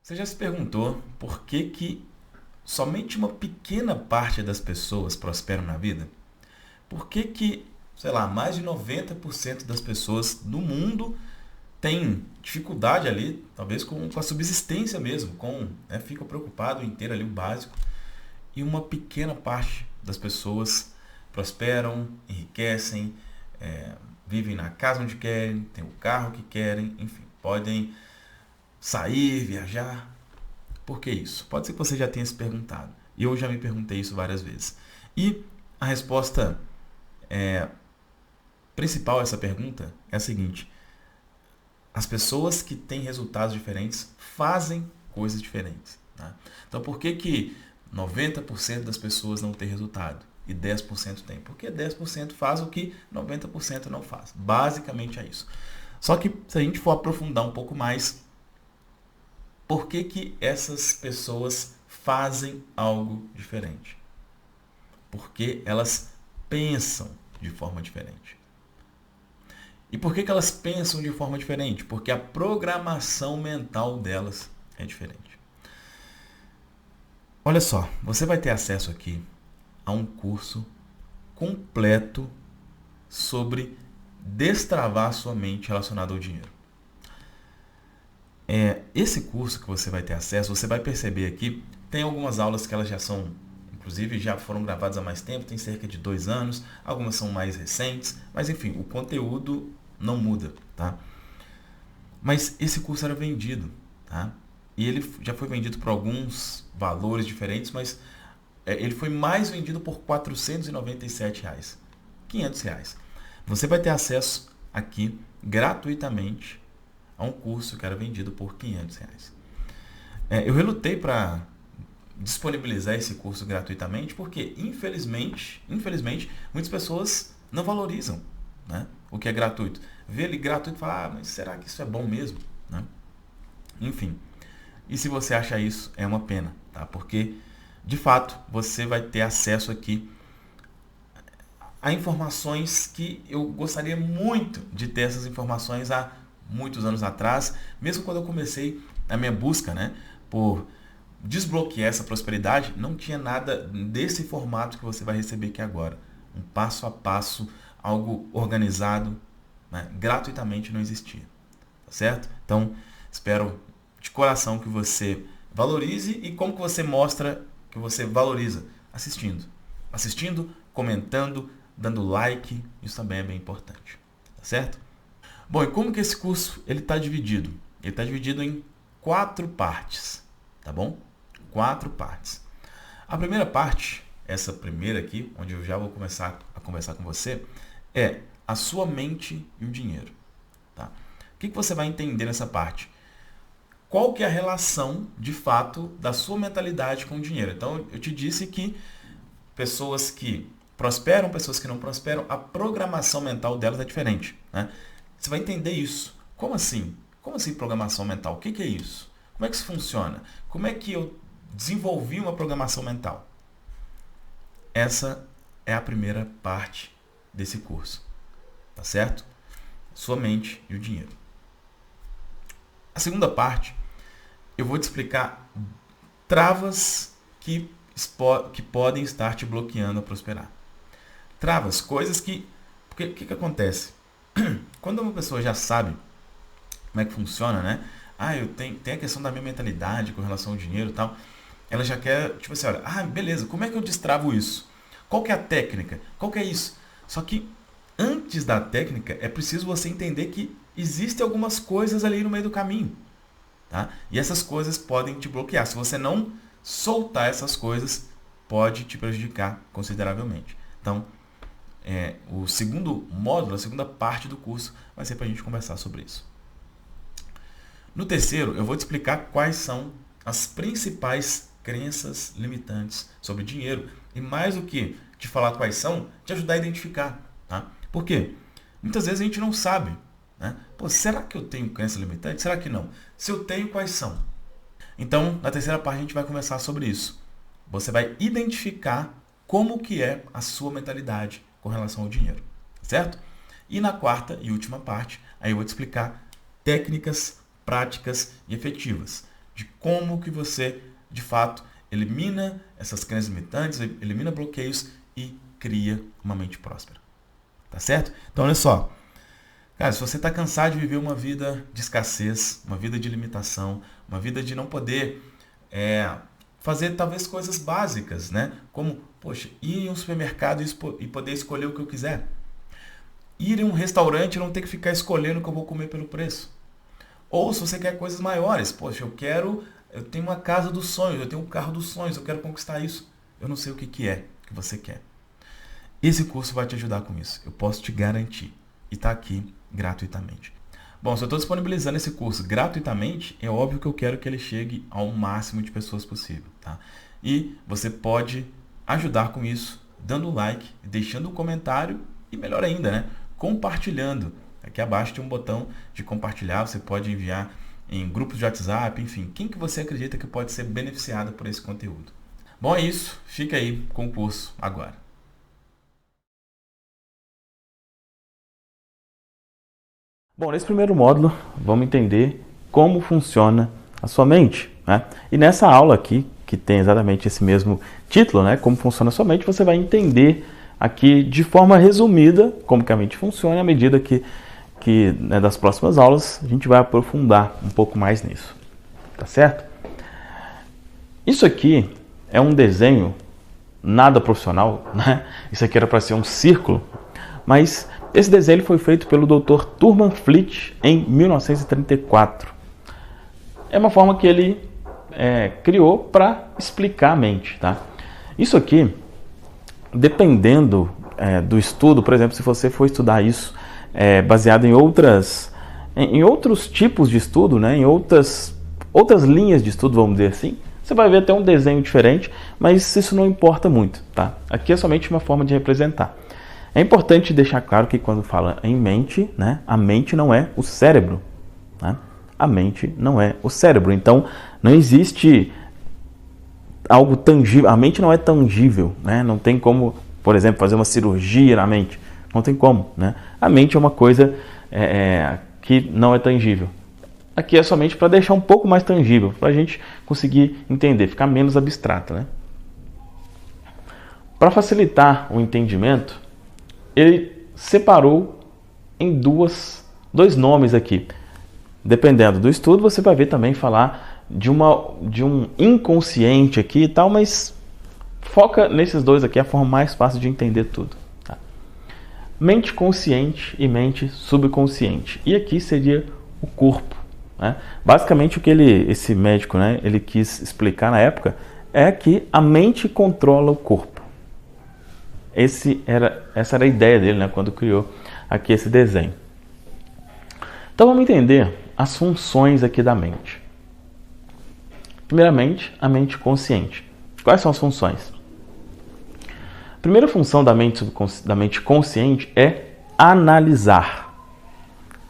Você já se perguntou por que somente uma pequena parte das pessoas prosperam na vida? Por que, sei lá, mais de 90% das pessoas do mundo têm dificuldade ali, talvez com a subsistência mesmo, fica preocupado em ter ali o básico, e uma pequena parte das pessoas prosperam, enriquecem, vivem na casa onde querem, têm o carro que querem, enfim, podem sair, viajar. Por que isso? Pode ser que você já tenha se perguntado. E eu já me perguntei isso várias vezes. E a resposta principal a essa pergunta é a seguinte: as pessoas que têm resultados diferentes fazem coisas diferentes. Tá? Então, por que 90% das pessoas não têm resultado e 10% tem? Porque 10% faz o que 90% não faz. Basicamente é isso. Só que se a gente for aprofundar um pouco mais, por que essas pessoas fazem algo diferente? Porque elas pensam de forma diferente. E por que elas pensam de forma diferente? Porque a programação mental delas é diferente. Olha só, você vai ter acesso aqui a um curso completo sobre destravar sua mente relacionada ao dinheiro. Esse curso que você vai ter acesso, você vai perceber aqui, tem algumas aulas que elas já são, inclusive já foram gravadas há mais tempo, tem cerca de 2 anos, algumas são mais recentes, mas enfim, o conteúdo não muda, tá? Mas esse curso era vendido, tá? E ele já foi vendido por alguns valores diferentes, mas ele foi mais vendido por R$ 497, R$ 500. Você vai ter acesso aqui gratuitamente a um curso que era vendido por R$ 500. Eu relutei para disponibilizar esse curso gratuitamente porque, infelizmente, muitas pessoas não valorizam, né, o que é gratuito. Vê ele gratuito e fala, mas será que isso é bom mesmo? Né? Enfim, e se você acha isso, é uma pena, tá? Porque, de fato, você vai ter acesso aqui a informações que eu gostaria muito de ter essas informações há muitos anos atrás, mesmo quando eu comecei a minha busca, né, por desbloquear essa prosperidade, não tinha nada desse formato que você vai receber aqui agora. Um passo a passo, algo organizado, né, gratuitamente não existia. Tá certo? Então, espero de coração que você valorize. E como que você mostra que você valoriza? Assistindo, comentando, dando like, isso também é bem importante. Tá certo? Bom, e como que esse curso ele está dividido? Ele está dividido em 4 partes, tá bom? 4 partes. A primeira parte, essa primeira aqui, onde eu já vou começar a conversar com você, é a sua mente e o dinheiro. Tá? O que você vai entender nessa parte? Qual que é a relação, de fato, da sua mentalidade com o dinheiro? Então, eu te disse que pessoas que prosperam, pessoas que não prosperam, a programação mental delas é diferente. Né? Você vai entender isso. Como assim? Como assim programação mental? O que é isso? Como é que isso funciona? Como é que eu desenvolvi uma programação mental? Essa é a primeira parte desse curso. Tá certo? Sua mente e o dinheiro. A segunda parte, eu vou te explicar travas que podem estar te bloqueando a prosperar. Travas, coisas que... Porque o que acontece? Quando uma pessoa já sabe como é que funciona, né? Eu tenho a questão da minha mentalidade com relação ao dinheiro e tal. Ela já quer, tipo assim, olha, beleza, como é que eu destravo isso? Qual que é a técnica? Qual que é isso? Só que antes da técnica, é preciso você entender que existem algumas coisas ali no meio do caminho. Tá? E essas coisas podem te bloquear. Se você não soltar essas coisas, pode te prejudicar consideravelmente. Então, o segundo módulo, a segunda parte do curso, vai ser para a gente conversar sobre isso. No terceiro, eu vou te explicar quais são as principais crenças limitantes sobre dinheiro. E mais do que te falar quais são, te ajudar a identificar. Tá? Por quê? Muitas vezes a gente não sabe. Né? Será que eu tenho crença limitante? Será que não? Se eu tenho, quais são? Então, na terceira parte, a gente vai conversar sobre isso. Você vai identificar como que é a sua mentalidade com relação ao dinheiro. Certo? E na quarta e última parte, aí eu vou te explicar técnicas práticas e efetivas de como que você, de fato, elimina essas crenças limitantes, elimina bloqueios e cria uma mente próspera. Tá certo? Então, olha só. Cara, se você está cansado de viver uma vida de escassez, uma vida de limitação, uma vida de não poder fazer talvez coisas básicas, né? Como, poxa, ir em um supermercado e poder escolher o que eu quiser. Ir em um restaurante e não ter que ficar escolhendo o que eu vou comer pelo preço. Ou se você quer coisas maiores, poxa, eu tenho uma casa dos sonhos, eu tenho um carro dos sonhos, eu quero conquistar isso. Eu não sei o que é que você quer. Esse curso vai te ajudar com isso, eu posso te garantir. E está aqui gratuitamente. Bom, se eu estou disponibilizando esse curso gratuitamente, é óbvio que eu quero que ele chegue ao máximo de pessoas possível. Tá? E você pode ajudar com isso, dando like, deixando um comentário e, melhor ainda, né, compartilhando. Aqui abaixo tem um botão de compartilhar, você pode enviar em grupos de WhatsApp, enfim, quem que você acredita que pode ser beneficiado por esse conteúdo. Bom, é isso, fica aí com o curso agora. Bom, nesse primeiro módulo, vamos entender como funciona a sua mente, né? E nessa aula aqui, que tem exatamente esse mesmo título, né? Como funciona a sua mente, você vai entender aqui de forma resumida como que a mente funciona, à medida que né, das próximas aulas a gente vai aprofundar um pouco mais nisso, tá certo? Isso aqui é um desenho nada profissional, né? Isso aqui era para ser um círculo, mas esse desenho foi feito pelo Dr. Thurman Fleet em 1934. É uma forma que ele criou para explicar a mente. Tá? Isso aqui, dependendo do estudo, por exemplo, se você for estudar isso baseado em outros tipos de estudo, né, em outras linhas de estudo, vamos dizer assim, você vai ver até um desenho diferente, mas isso não importa muito. Tá? Aqui é somente uma forma de representar. É importante deixar claro que quando fala em mente, né, a mente não é o cérebro. Né? A mente não é o cérebro. Então, não existe algo tangível. A mente não é tangível. Né? Não tem como, por exemplo, fazer uma cirurgia na mente. Não tem como. Né? A mente é uma coisa que não é tangível. Aqui é somente para deixar um pouco mais tangível, para a gente conseguir entender, ficar menos abstrato. Né? Para facilitar o entendimento, ele separou em dois nomes aqui. Dependendo do estudo, você vai ver também falar de um inconsciente aqui e tal, mas foca nesses dois aqui, é a forma mais fácil de entender tudo. Tá? Mente consciente e mente subconsciente. E aqui seria o corpo. Né? Basicamente o que esse médico, né, ele quis explicar na época é que a mente controla o corpo. Essa era a ideia dele, né, quando criou aqui esse desenho. Então vamos entender as funções aqui da mente. Primeiramente, a mente consciente. Quais são as funções? A primeira função da mente consciente é analisar.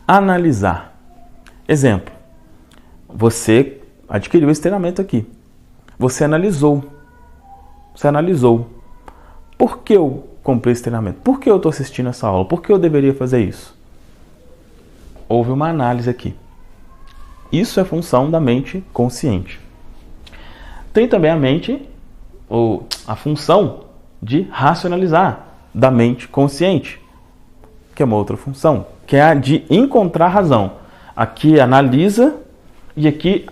Analisar. Exemplo, você adquiriu esse treinamento aqui. Você analisou. Por que eu comprei esse treinamento? Por que eu estou assistindo essa aula? Por que eu deveria fazer isso? Houve uma análise aqui. Isso é função da mente consciente. Tem também a função de racionalizar da mente consciente, que é uma outra função, que é a de encontrar razão. Aqui analisa e aqui,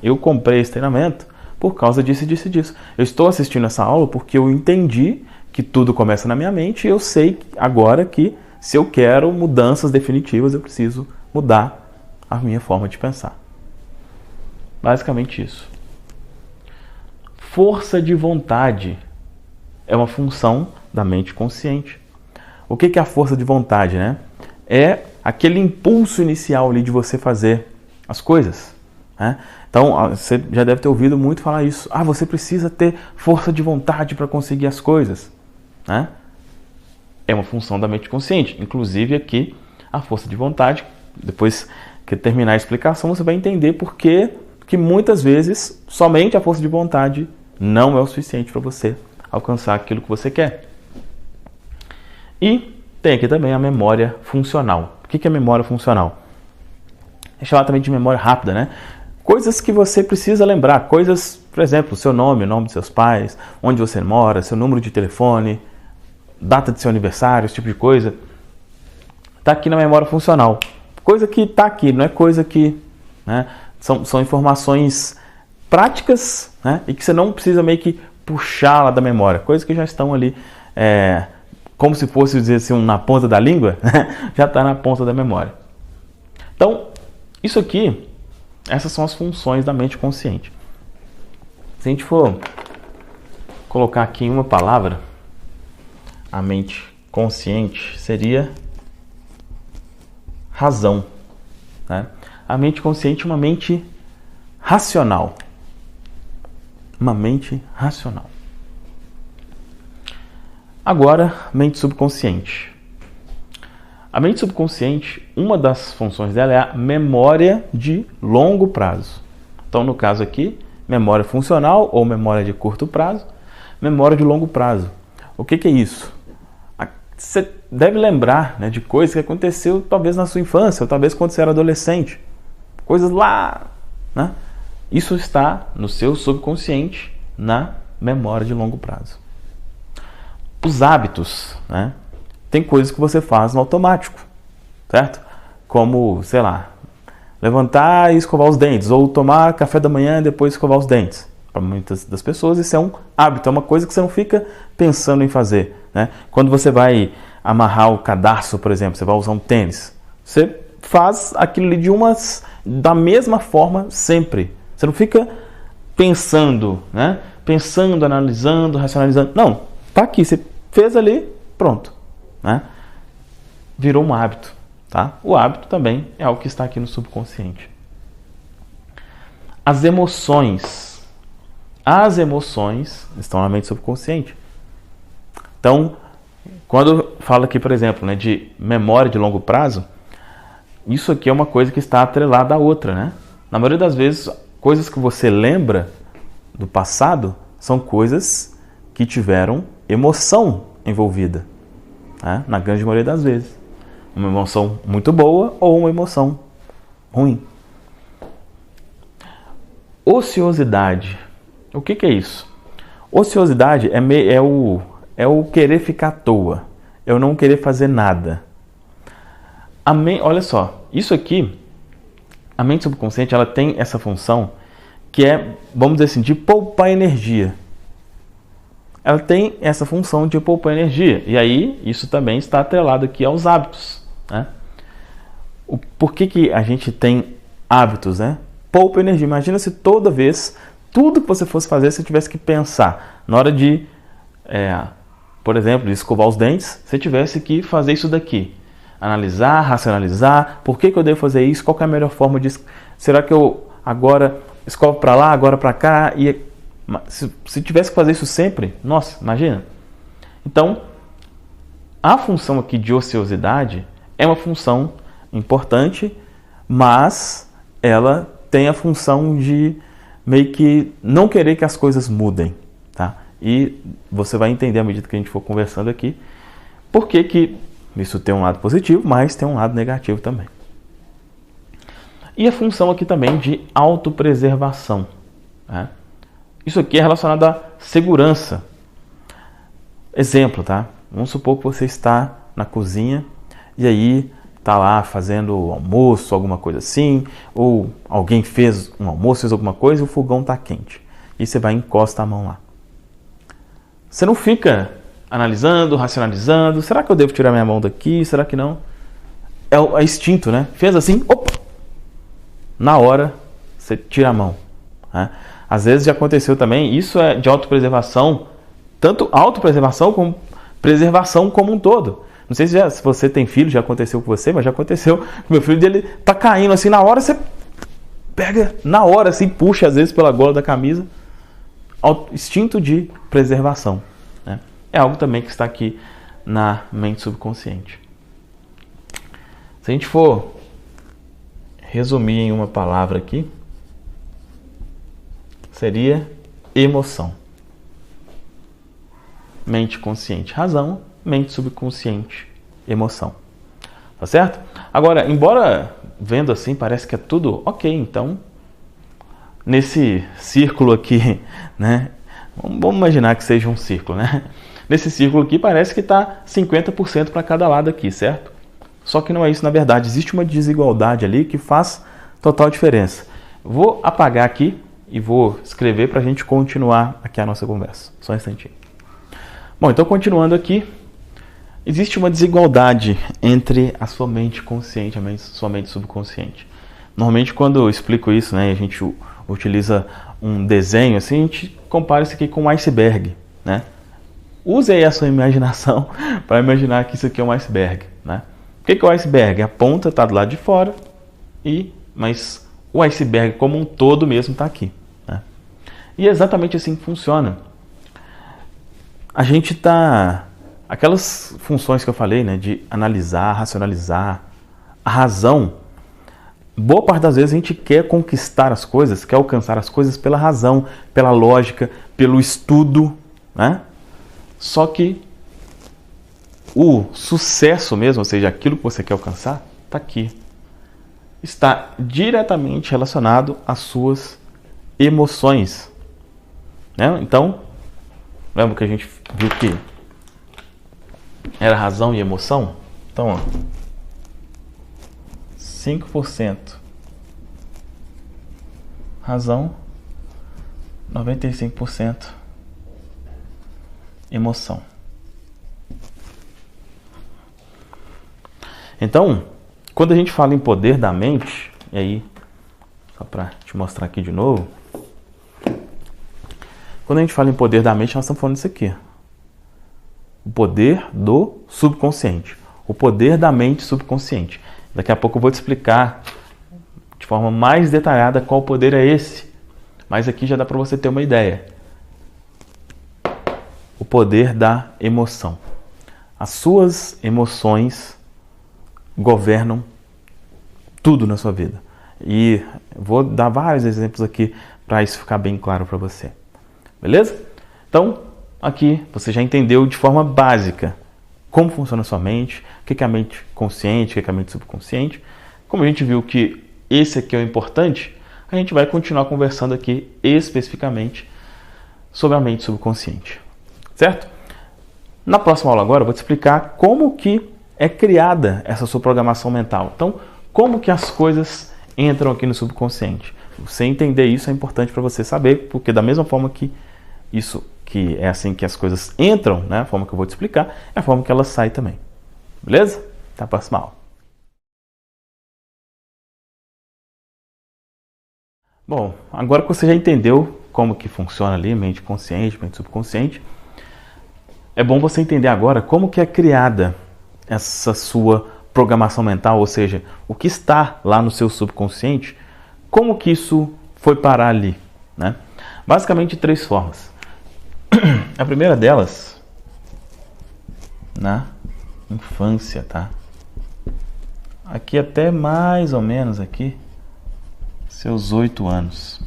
eu comprei esse treinamento por causa disso e disso e disso. Eu estou assistindo essa aula porque eu entendi que tudo começa na minha mente e eu sei agora que se eu quero mudanças definitivas, eu preciso mudar a minha forma de pensar. Basicamente isso. Força de vontade é uma função da mente consciente. O que é a força de vontade, né? É aquele impulso inicial ali de você fazer as coisas. Né? Então, você já deve ter ouvido muito falar isso. Você precisa ter força de vontade para conseguir as coisas. Né? É uma função da mente consciente. Inclusive aqui, a força de vontade, depois que terminar a explicação, você vai entender por que muitas vezes somente a força de vontade não é o suficiente para você alcançar aquilo que você quer. E tem aqui também a memória funcional. O que é memória funcional? É chamado também de memória rápida, né? Coisas que você precisa lembrar, coisas, por exemplo, seu nome, o nome dos seus pais, onde você mora, seu número de telefone, data de seu aniversário, esse tipo de coisa, está aqui na memória funcional. Coisa que está aqui, não é coisa que... Né, são informações práticas, né, e que você não precisa meio que puxar lá da memória. Coisas que já estão ali, como se fosse dizer assim, na ponta da língua, já está na ponta da memória. Então, isso aqui, essas são as funções da mente consciente. Se a gente for colocar aqui em uma palavra, a mente consciente seria razão. Né? A mente consciente é uma mente racional. Uma mente racional. Agora, mente subconsciente. A mente subconsciente, uma das funções dela é a memória de longo prazo. Então, no caso aqui, memória funcional ou memória de curto prazo, memória de longo prazo. O que é isso? Você deve lembrar, né, de coisas que aconteceu talvez na sua infância, ou talvez quando você era adolescente. Coisas lá, né? Isso está no seu subconsciente, na memória de longo prazo. Os hábitos, né? Tem coisas que você faz no automático, certo? Como, sei lá, levantar e escovar os dentes, ou tomar café da manhã e depois escovar os dentes. Para muitas das pessoas isso é um hábito, é uma coisa que você não fica pensando em fazer, né? Quando você vai amarrar o cadarço, por exemplo, você vai usar um tênis, você faz aquilo ali da mesma forma sempre. Você não fica pensando, né? Pensando, analisando, racionalizando. Não, tá aqui, você fez ali, pronto, né? Virou um hábito, tá? O hábito também é algo que está aqui no subconsciente. As emoções estão na mente subconsciente. Então, quando fala aqui, por exemplo, né, de memória de longo prazo, isso aqui é uma coisa que está atrelada à outra, né? Na maioria das vezes, coisas que você lembra do passado são coisas que tiveram emoção envolvida, né? Na grande maioria das vezes. Uma emoção muito boa ou uma emoção ruim. Ociosidade. O que é isso? Ociosidade é o querer ficar à toa. É o não querer fazer nada. Olha só, isso aqui, a mente subconsciente, ela tem essa função que é, vamos dizer assim, de poupar energia. Ela tem essa função de poupar energia. E aí, isso também está atrelado aqui aos hábitos, né? Por que a gente tem hábitos, né? Poupa energia. Imagina se toda vez, tudo que você fosse fazer, você tivesse que pensar. Na hora de, por exemplo, de escovar os dentes, você tivesse que fazer isso daqui. Analisar, racionalizar, por que eu devo fazer isso, qual que é a melhor forma de... Será que eu agora escovo para lá, agora para cá? E se tivesse que fazer isso sempre, nossa, imagina. Então, a função aqui de ociosidade é uma função importante, mas ela tem a função de meio que não querer que as coisas mudem, tá? E você vai entender à medida que a gente for conversando aqui, por que isso tem um lado positivo, mas tem um lado negativo também. E a função aqui também de autopreservação, né? Isso aqui é relacionado à segurança. Exemplo, tá? Vamos supor que você está na cozinha e aí está lá fazendo almoço, alguma coisa assim, ou alguém fez um almoço, fez alguma coisa e o fogão está quente. E você vai e encosta a mão lá. Você não fica analisando, racionalizando, será que eu devo tirar minha mão daqui, será que não? É instinto, né? Fez assim, opa! Na hora, você tira a mão, né? Às vezes já aconteceu também, isso é de autopreservação, tanto autopreservação como preservação como um todo. Não sei se você tem filho, já aconteceu com você, mas já aconteceu com meu filho, dele tá caindo assim, na hora você pega, na hora assim, puxa às vezes pela gola da camisa. Instinto de preservação, né? É algo também que está aqui na mente subconsciente. Se a gente for resumir em uma palavra aqui, seria emoção. Mente consciente, razão. Mente subconsciente, emoção. Tá certo? Agora, embora vendo assim, parece que é tudo ok, então nesse círculo aqui, né? Vamos imaginar que seja um círculo, né? Nesse círculo aqui parece que está 50% para cada lado aqui, certo? Só que não é isso na verdade. Existe uma desigualdade ali que faz total diferença. Vou apagar aqui e vou escrever para a gente continuar aqui a nossa conversa. Só um instantinho. Bom, então continuando aqui, existe uma desigualdade entre a sua mente consciente e a sua mente subconsciente. Normalmente quando eu explico isso, né, a gente utiliza um desenho assim, a gente compara isso aqui com um iceberg, né? Use aí a sua imaginação para imaginar que isso aqui é um iceberg, né? O que é o iceberg? A ponta está do lado de fora, mas o iceberg como um todo mesmo está aqui, né? E é exatamente assim que funciona. A gente está... Aquelas funções que eu falei, né, de analisar, racionalizar, a razão, boa parte das vezes a gente quer conquistar as coisas, quer alcançar as coisas pela razão, pela lógica, pelo estudo, né? Só que o sucesso mesmo, ou seja, aquilo que você quer alcançar, está aqui. Está diretamente relacionado às suas emoções, né? Então, lembra que a gente viu que era razão e emoção? Então, ó, 5% razão, 95% emoção. Então, quando a gente fala em poder da mente, e aí, só para te mostrar aqui de novo, quando a gente fala em poder da mente, nós estamos falando disso aqui. O poder do subconsciente. O poder da mente subconsciente. Daqui a pouco eu vou te explicar de forma mais detalhada qual poder é esse. Mas aqui já dá para você ter uma ideia. O poder da emoção. As suas emoções governam tudo na sua vida. E vou dar vários exemplos aqui para isso ficar bem claro para você. Beleza? Então, aqui você já entendeu de forma básica como funciona a sua mente, o que é a mente consciente, o que é a mente subconsciente. Como a gente viu que esse aqui é o importante, a gente vai continuar conversando aqui especificamente sobre a mente subconsciente. Certo? Na próxima aula agora eu vou te explicar como que é criada essa sua programação mental. Então, como que as coisas entram aqui no subconsciente. Você entender isso é importante para você saber, porque da mesma forma que isso que é assim que as coisas entram, né, a forma que eu vou te explicar, é a forma que elas saem também. Beleza? Até a próxima aula. Bom, agora que você já entendeu como que funciona ali, mente consciente, mente subconsciente, é bom você entender agora como que é criada essa sua programação mental, ou seja, o que está lá no seu subconsciente, como que isso foi parar ali, né? Basicamente de 3 formas. A primeira delas, na infância, tá? Aqui até mais ou menos aqui, seus 8 anos.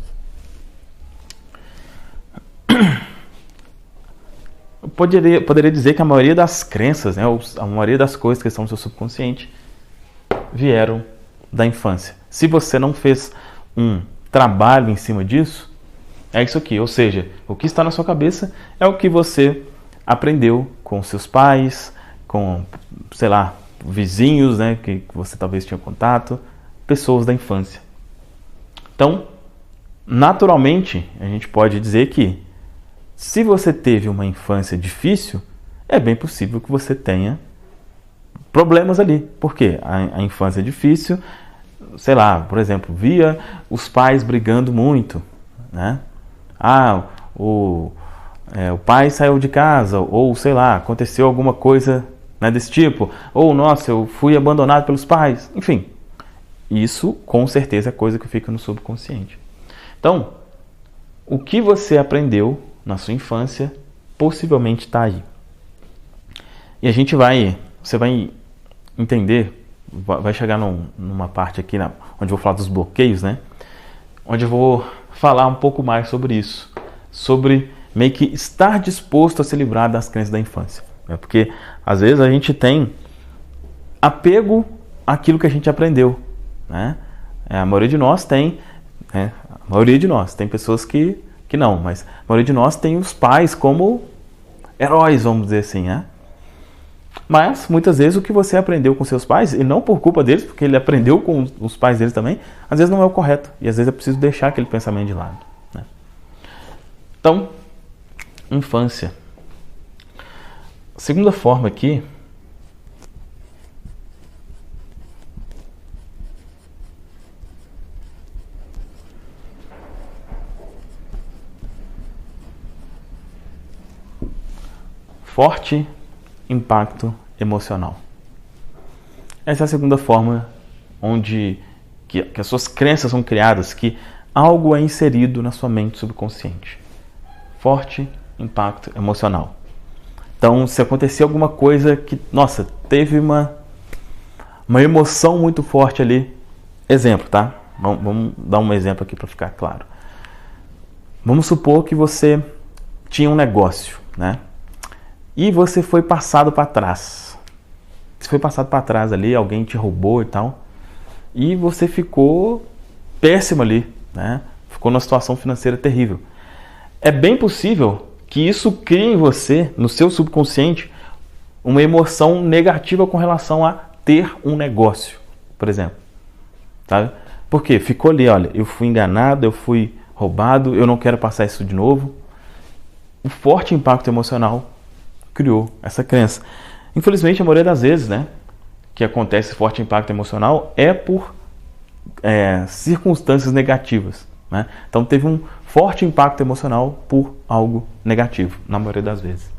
Eu poderia dizer que a maioria das crenças, né, a maioria das coisas que estão no seu subconsciente vieram da infância. Se você não fez um trabalho em cima disso, é isso aqui. Ou seja, o que está na sua cabeça é o que você aprendeu com seus pais, com, sei lá, vizinhos, né, que você talvez tinha contato, pessoas da infância. Então, naturalmente, a gente pode dizer que se você teve uma infância difícil, é bem possível que você tenha problemas ali. Por quê? A infância é difícil, sei lá, por exemplo, via os pais brigando muito, né? O pai saiu de casa, ou sei lá, aconteceu alguma coisa, né, desse tipo, ou nossa, eu fui abandonado pelos pais, enfim. Isso com certeza é coisa que fica no subconsciente. Então, o que você aprendeu na sua infância possivelmente está aí. E você vai entender, vai chegar numa parte aqui onde eu vou falar dos bloqueios, né? Onde eu vou falar um pouco mais sobre isso, sobre meio que estar disposto a se livrar das crenças da infância. Porque às vezes a gente tem apego àquilo que a gente aprendeu, né? A maioria de nós tem, né, A maioria de nós. Tem pessoas que não, mas a maioria de nós tem os pais como heróis, vamos dizer assim, né? Mas, muitas vezes, o que você aprendeu com seus pais, e não por culpa deles, porque ele aprendeu com os pais deles também, às vezes não é o correto. E às vezes é preciso deixar aquele pensamento de lado, né? Então, infância. A segunda forma aqui forte impacto emocional. Essa é a segunda forma onde que as suas crenças são criadas, que algo é inserido na sua mente subconsciente. Forte impacto emocional. Então, se acontecer alguma coisa que, nossa, teve uma emoção muito forte ali. Exemplo, tá? Vamos dar um exemplo aqui para ficar claro. Vamos supor que você tinha um negócio, né? E você foi passado para trás. Você foi passado para trás ali, alguém te roubou e tal. E você ficou péssimo ali, né? Ficou numa situação financeira terrível. É bem possível que isso crie em você, no seu subconsciente, uma emoção negativa com relação a ter um negócio, por exemplo. Sabe? Porque ficou ali, olha, eu fui enganado, eu fui roubado, eu não quero passar isso de novo. O forte impacto emocional criou essa crença. Infelizmente, a maioria das vezes, né, que acontece forte impacto emocional é por circunstâncias negativas, né? Então teve um forte impacto emocional por algo negativo, na maioria das vezes.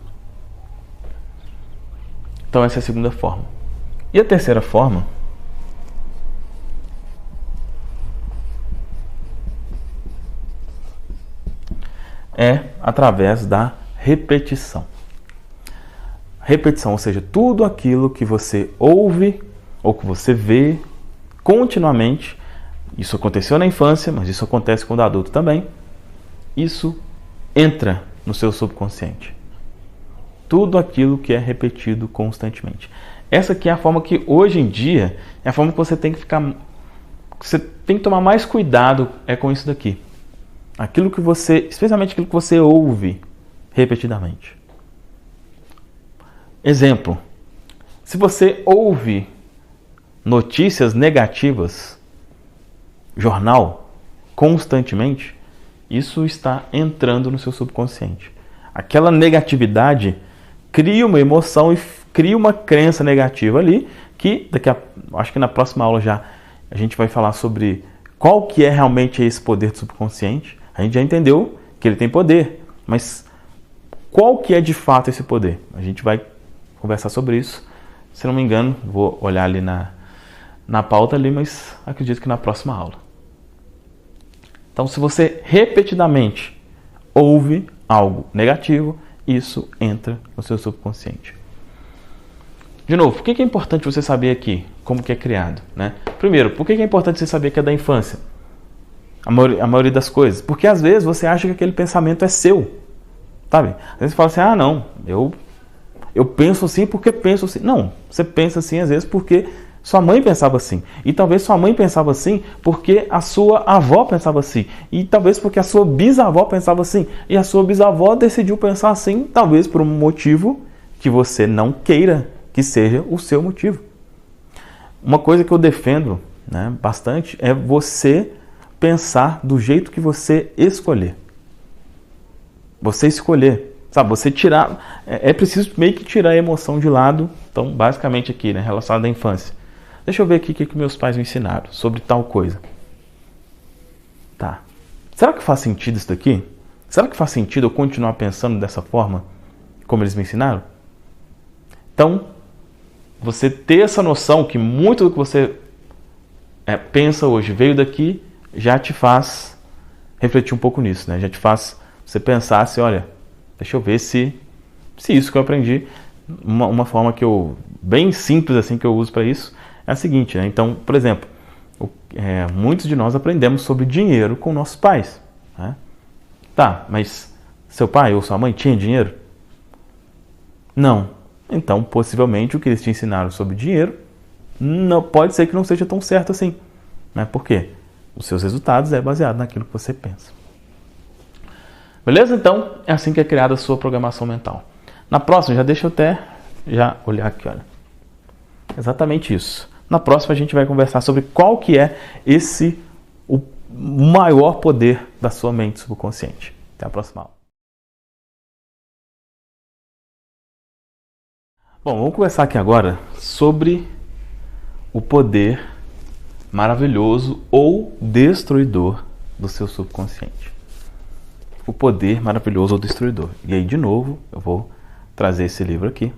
Então essa é a segunda forma. E a terceira forma é através da repetição. Repetição, ou seja, tudo aquilo que você ouve ou que você vê continuamente, isso aconteceu na infância, mas isso acontece quando adulto também, isso entra no seu subconsciente. Tudo aquilo que é repetido constantemente. Essa aqui é a forma que hoje em dia é a forma que você tem que você tem que tomar mais cuidado com isso daqui. Aquilo que você, especialmente aquilo que você ouve repetidamente. Exemplo, se você ouve notícias negativas, jornal, constantemente, isso está entrando no seu subconsciente. Aquela negatividade cria uma emoção e cria uma crença negativa ali, que acho que na próxima aula já a gente vai falar sobre qual que é realmente esse poder do subconsciente. A gente já entendeu que ele tem poder, mas qual que é de fato esse poder? A gente vai conversar sobre isso. Se não me engano, vou olhar ali na pauta ali, mas acredito que na próxima aula. Então, se você repetidamente ouve algo negativo, isso entra no seu subconsciente. De novo, por que é importante você saber aqui como que é criado, né? Primeiro, por que é importante você saber que é da infância? A maioria das coisas. Porque às vezes você acha que aquele pensamento é seu, sabe? Às vezes você fala assim, ah não, eu penso assim porque penso assim. Não, você pensa assim às vezes porque sua mãe pensava assim. E talvez sua mãe pensava assim porque a sua avó pensava assim. E talvez porque a sua bisavó pensava assim. E a sua bisavó decidiu pensar assim, talvez por um motivo que você não queira que seja o seu motivo. Uma coisa que eu defendo, né, bastante é você pensar do jeito que você escolher. Você escolher. Sabe, você tirar, é preciso meio que tirar a emoção de lado. Então, basicamente aqui, né, relacionado à infância. Deixa eu ver aqui o que meus pais me ensinaram sobre tal coisa. Tá. Será que faz sentido isso daqui? Será que faz sentido eu continuar pensando dessa forma, como eles me ensinaram? Então, você ter essa noção que muito do que você pensa hoje veio daqui, já te faz refletir um pouco nisso, né? Já te faz você pensar assim, olha, deixa eu ver se isso que eu aprendi, uma forma que bem simples assim que eu uso para isso, é a seguinte, né? Então, por exemplo, muitos de nós aprendemos sobre dinheiro com nossos pais, né? Tá, mas seu pai ou sua mãe tinha dinheiro? Não. Então, possivelmente, o que eles te ensinaram sobre dinheiro pode ser que não seja tão certo assim, né? Por quê? Os seus resultados é baseado naquilo que você pensa. Beleza? Então, é assim que é criada a sua programação mental. Na próxima, deixa eu até olhar aqui, olha. Exatamente isso. Na próxima a gente vai conversar sobre qual que é o maior poder da sua mente subconsciente. Até a próxima aula. Bom, vamos conversar aqui agora sobre o poder maravilhoso ou destruidor do seu subconsciente. O poder maravilhoso ou destruidor. E aí, de novo, eu vou trazer esse livro aqui,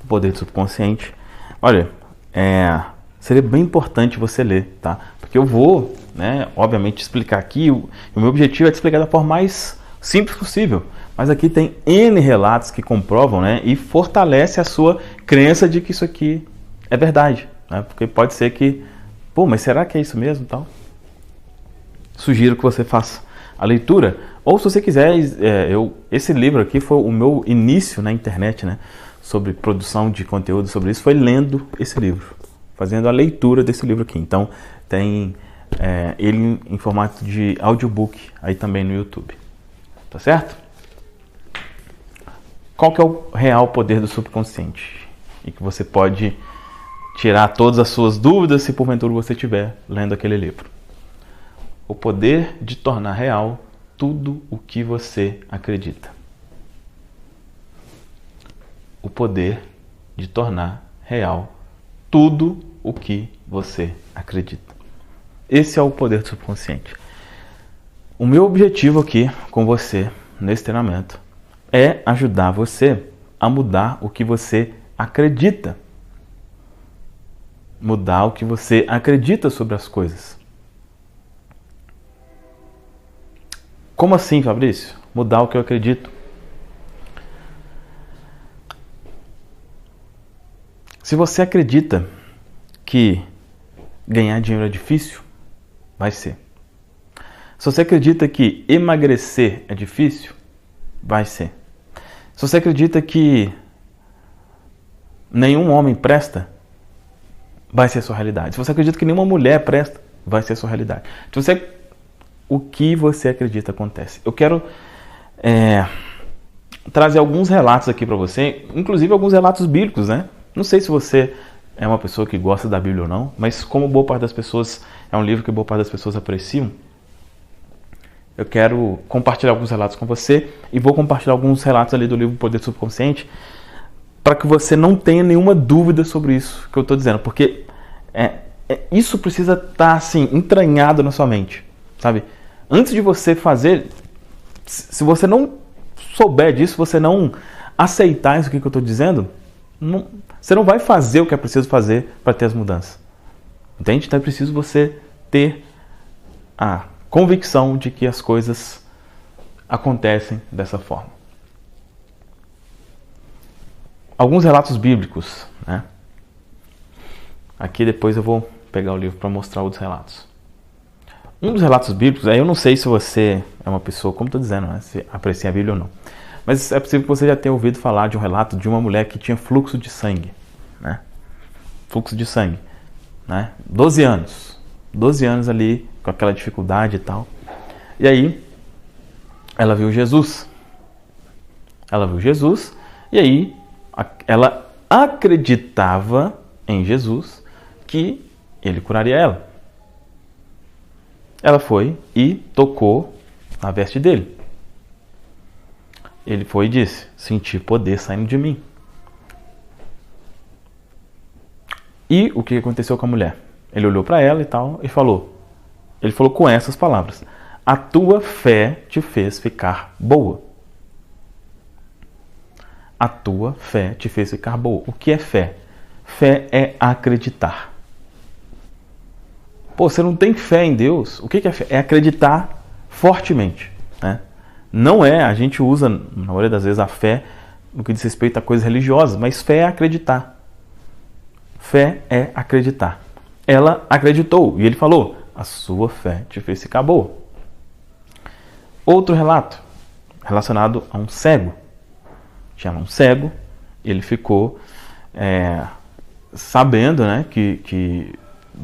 O Poder do Subconsciente. Olha, seria bem importante você ler, tá? Porque eu vou, obviamente, explicar aqui. O meu objetivo é te explicar da forma mais simples possível. Mas aqui tem N relatos que comprovam, e fortalece a sua crença de que isso aqui é verdade. Porque pode ser que, mas será que é isso mesmo? Tal? Sugiro que você faça a leitura. Ou se você quiser, esse livro aqui foi o meu início na internet, sobre produção de conteúdo sobre isso, foi lendo esse livro, fazendo a leitura desse livro aqui. Então tem ele em formato de audiobook aí também no YouTube. Tá certo? Qual que é o real poder do subconsciente? E que você pode tirar todas as suas dúvidas se porventura você estiver lendo aquele livro. O poder de tornar real tudo o que você acredita. O poder de tornar real tudo o que você acredita. Esse é o poder do subconsciente. O meu objetivo aqui com você, nesse treinamento, é ajudar você a mudar o que você acredita. Mudar o que você acredita sobre as coisas. Como assim, Fabrício? Mudar o que eu acredito? Se você acredita que ganhar dinheiro é difícil, vai ser. Se você acredita que emagrecer é difícil, vai ser. Se você acredita que nenhum homem presta, vai ser a sua realidade. Se você acredita que nenhuma mulher presta, vai ser a sua realidade. O que você acredita acontece. Eu quero trazer alguns relatos aqui para você, inclusive alguns relatos bíblicos, Não sei se você é uma pessoa que gosta da Bíblia ou não, mas como boa parte das pessoas, é um livro que boa parte das pessoas apreciam, eu quero compartilhar alguns relatos com você e vou compartilhar alguns relatos ali do livro Poder Subconsciente para que você não tenha nenhuma dúvida sobre isso que eu estou dizendo, porque isso precisa estar assim, entranhado na sua mente, sabe? Antes de você fazer, se você não souber disso, você não aceitar isso que eu estou dizendo, você não vai fazer o que é preciso fazer para ter as mudanças. Entende? Então é preciso você ter a convicção de que as coisas acontecem dessa forma. Alguns relatos bíblicos, Aqui depois eu vou pegar o livro para mostrar outros relatos. Um dos relatos bíblicos, aí eu não sei se você é uma pessoa, como estou dizendo, se aprecia a Bíblia ou não. Mas é possível que você já tenha ouvido falar de um relato de uma mulher que tinha fluxo de sangue. Fluxo de sangue. 12 anos. 12 anos ali com aquela dificuldade e tal. E aí, ela viu Jesus. E aí, ela acreditava em Jesus que ele curaria ela. Ela foi e tocou na veste dele. Ele foi e disse: senti poder saindo de mim. E o que aconteceu com a mulher? Ele olhou para ela e tal e falou. Ele falou com essas palavras: a tua fé te fez ficar boa. A tua fé te fez ficar boa. O que é fé? Fé é acreditar. Você não tem fé em Deus? O que é fé? É acreditar fortemente. Não a gente usa, na maioria das vezes, a fé no que diz respeito a coisas religiosas, mas fé é acreditar. Fé é acreditar. Ela acreditou e ele falou: a sua fé te fez ficar boa. Outro relato relacionado a um cego. Tinha um cego, ele ficou sabendo que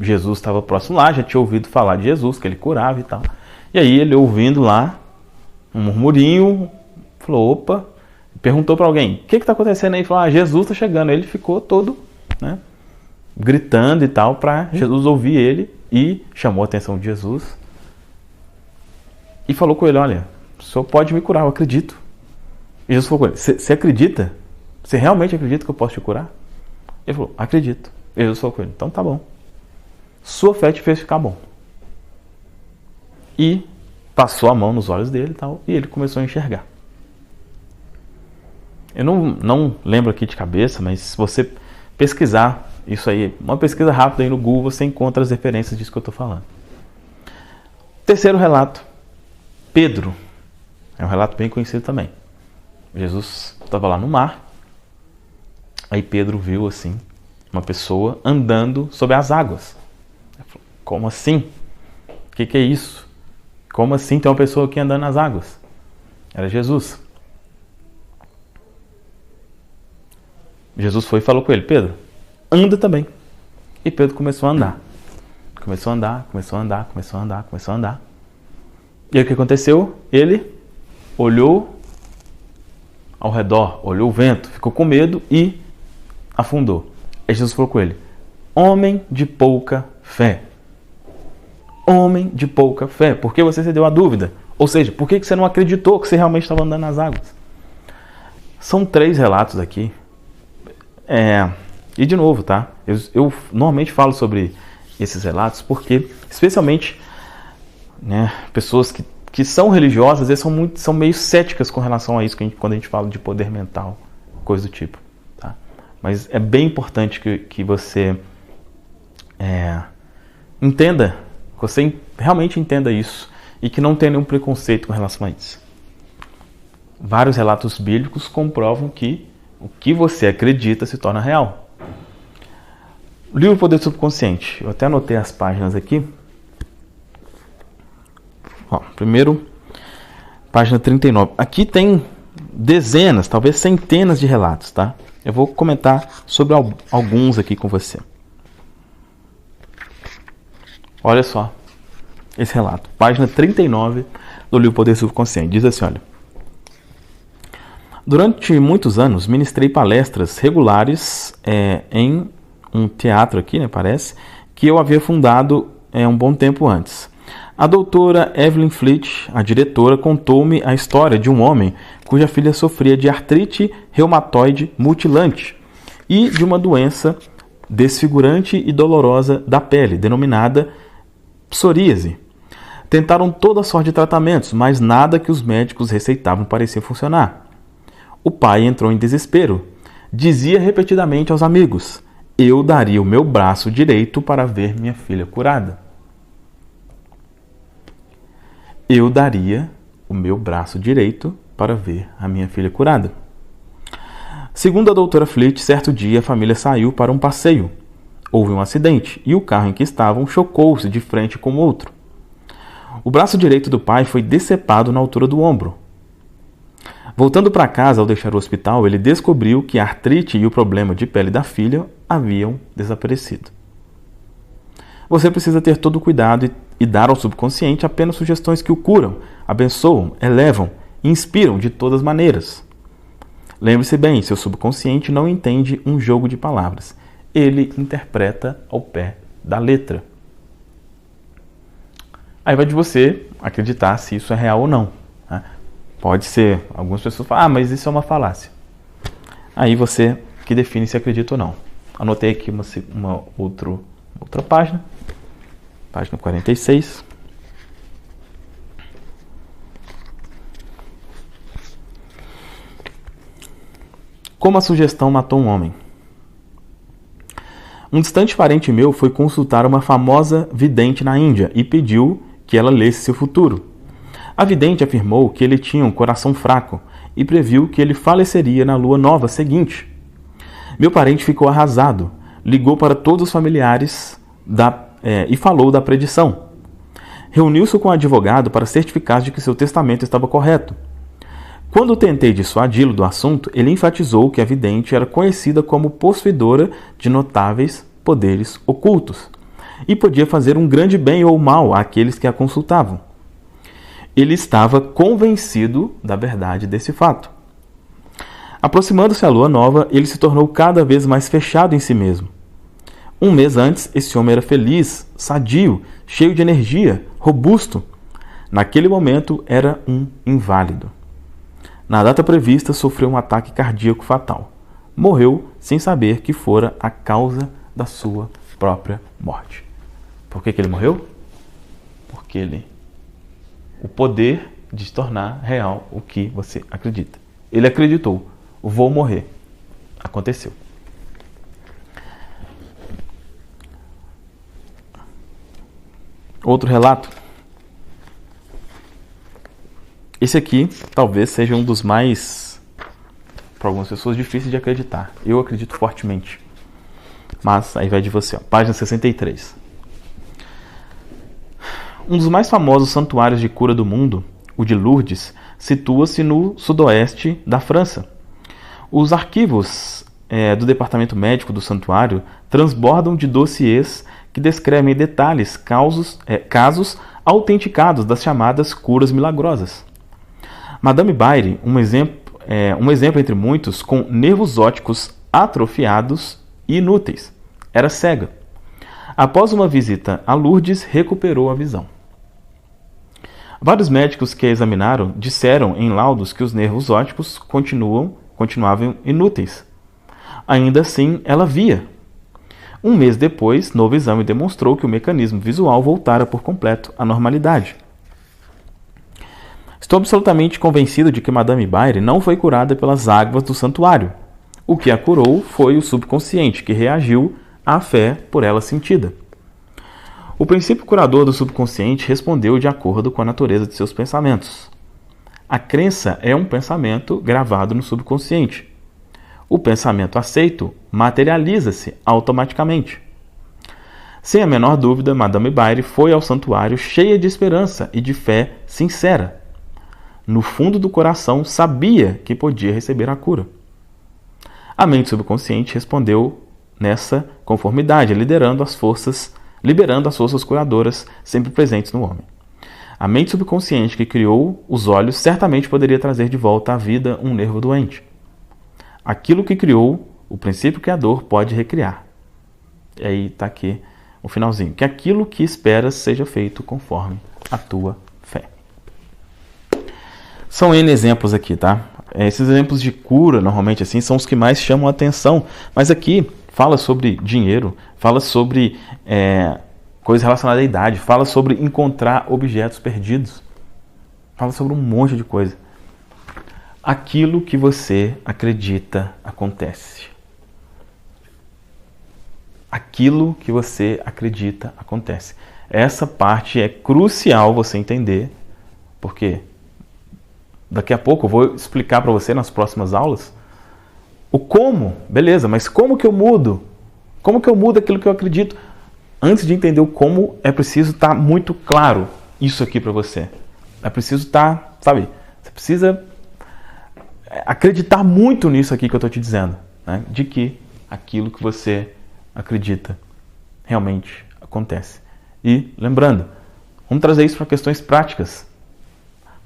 Jesus estava próximo lá, já tinha ouvido falar de Jesus, que ele curava e tal. E aí ele ouvindo lá, um murmurinho, falou, opa, perguntou para alguém, o que está acontecendo aí? Falou, Jesus está chegando. Ele ficou todo, né, gritando e tal, para Jesus ouvir ele, e chamou a atenção de Jesus. E falou com ele, olha, o senhor pode me curar, eu acredito. E Jesus falou com ele, você acredita? Você realmente acredita que eu posso te curar? Ele falou, acredito. E Jesus falou com ele, então tá bom. Sua fé te fez ficar bom. E passou a mão nos olhos dele e tal, e ele começou a enxergar. Eu não lembro aqui de cabeça, mas se você pesquisar isso aí, uma pesquisa rápida aí no Google, você encontra as referências disso que eu estou falando. Terceiro relato, Pedro. É um relato bem conhecido também. Jesus estava lá no mar, aí Pedro viu assim, uma pessoa andando sobre as águas. Ele falou, como assim? O que é isso? Como assim tem uma pessoa aqui andando nas águas? Era Jesus. Jesus foi e falou com ele, Pedro, anda também. E Pedro começou a andar. Começou a andar. E aí o que aconteceu? Ele olhou ao redor, olhou o vento, ficou com medo e afundou. Aí Jesus falou com ele, homem de pouca fé. Homem de pouca fé. Por que você se deu a dúvida? Ou seja, por que você não acreditou que você realmente estava andando nas águas? São 3 relatos aqui. E de novo, tá? Eu normalmente falo sobre esses relatos porque, especialmente, né, pessoas que são religiosas, eles são meio céticas com relação a isso quando a gente fala de poder mental, coisa do tipo. Tá? Mas é bem importante que você entenda, que você realmente entenda isso e que não tenha nenhum preconceito com relação a isso. Vários relatos bíblicos comprovam que o que você acredita se torna real. O livro Poder Subconsciente, eu até anotei as páginas aqui. Primeiro, página 39. Aqui tem dezenas, talvez centenas de relatos, tá? Eu vou comentar sobre alguns aqui com você. Olha só esse relato. Página 39 do livro Poder Subconsciente. Diz assim, olha. Durante muitos anos, ministrei palestras regulares em um teatro aqui, né, parece, que eu havia fundado um bom tempo antes. A doutora Evelyn Fleet, a diretora, contou-me a história de um homem cuja filha sofria de artrite reumatoide mutilante e de uma doença desfigurante e dolorosa da pele, denominada psoríase. Tentaram toda sorte de tratamentos, mas nada que os médicos receitavam parecia funcionar. O pai entrou em desespero. Dizia repetidamente aos amigos, eu daria o meu braço direito para ver minha filha curada. Eu daria o meu braço direito para ver a minha filha curada. Segundo a doutora Fleet, certo dia a família saiu para um passeio. Houve um acidente e o carro em que estavam chocou-se de frente com o outro. O braço direito do pai foi decepado na altura do ombro. Voltando para casa ao deixar o hospital, ele descobriu que a artrite e o problema de pele da filha haviam desaparecido. Você precisa ter todo o cuidado e dar ao subconsciente apenas sugestões que o curam, abençoam, elevam e inspiram de todas maneiras. Lembre-se bem, seu subconsciente não entende um jogo de palavras. Ele interpreta ao pé da letra. Aí vai de você acreditar se isso é real ou não. Né? Pode ser, algumas pessoas falam, mas isso é uma falácia. Aí você que define se acredita ou não. Anotei aqui uma outra página. Página 46. Como a sugestão matou um homem. Um distante parente meu foi consultar uma famosa vidente na Índia e pediu que ela lesse seu futuro. A vidente afirmou que ele tinha um coração fraco e previu que ele faleceria na lua nova seguinte. Meu parente ficou arrasado, ligou para todos os familiares e falou da predição. Reuniu-se com o advogado para certificar de que seu testamento estava correto. Quando tentei dissuadi-lo do assunto, ele enfatizou que a vidente era conhecida como possuidora de notáveis poderes ocultos e podia fazer um grande bem ou mal àqueles que a consultavam. Ele estava convencido da verdade desse fato. Aproximando-se a lua nova, ele se tornou cada vez mais fechado em si mesmo. Um mês antes, esse homem era feliz, sadio, cheio de energia, robusto. Naquele momento, era um inválido. Na data prevista, sofreu um ataque cardíaco fatal. Morreu sem saber que fora a causa da sua própria morte. Por que ele morreu? Porque o poder de tornar real o que você acredita. Ele acreditou, vou morrer. Aconteceu. Outro relato. Esse aqui talvez seja um dos mais, para algumas pessoas, difíceis de acreditar. Eu acredito fortemente. Mas aí vai de você. Página 63. Um dos mais famosos santuários de cura do mundo, o de Lourdes, situa-se no sudoeste da França. Os arquivos do departamento médico do santuário transbordam de dossiês que descrevem em detalhes casos autenticados das chamadas curas milagrosas. Madame Baire, um exemplo entre muitos, com nervos ópticos atrofiados e inúteis. Era cega. Após uma visita a Lourdes, recuperou a visão. Vários médicos que a examinaram disseram em laudos que os nervos ópticos continuavam inúteis. Ainda assim, ela via. Um mês depois, novo exame demonstrou que o mecanismo visual voltara por completo à normalidade. Estou absolutamente convencido de que Madame Baire não foi curada pelas águas do santuário. O que a curou foi o subconsciente, que reagiu à fé por ela sentida. O princípio curador do subconsciente respondeu de acordo com a natureza de seus pensamentos. A crença é um pensamento gravado no subconsciente. O pensamento aceito materializa-se automaticamente. Sem a menor dúvida, Madame Baire foi ao santuário cheia de esperança e de fé sincera. No fundo do coração, sabia que podia receber a cura. A mente subconsciente respondeu nessa conformidade, liberando as forças curadoras sempre presentes no homem. A mente subconsciente que criou os olhos certamente poderia trazer de volta à vida um nervo doente. Aquilo que criou, o princípio criador pode recriar. E aí está aqui o finalzinho. Que aquilo que esperas seja feito conforme a tua fé. São N exemplos aqui, tá? Esses exemplos de cura, normalmente assim, são os que mais chamam a atenção. Mas aqui fala sobre dinheiro, fala sobre coisas relacionadas à idade, fala sobre encontrar objetos perdidos. Fala sobre um monte de coisa. Aquilo que você acredita acontece. Aquilo que você acredita acontece. Essa parte é crucial você entender, porque daqui a pouco eu vou explicar para você nas próximas aulas o como, beleza, mas como que eu mudo? Como que eu mudo aquilo que eu acredito? Antes de entender o como, é preciso estar muito claro isso aqui para você. É preciso estar, sabe, você precisa acreditar muito nisso aqui que eu estou te dizendo, né? De que aquilo que você acredita realmente acontece. E, lembrando, vamos trazer isso para questões práticas.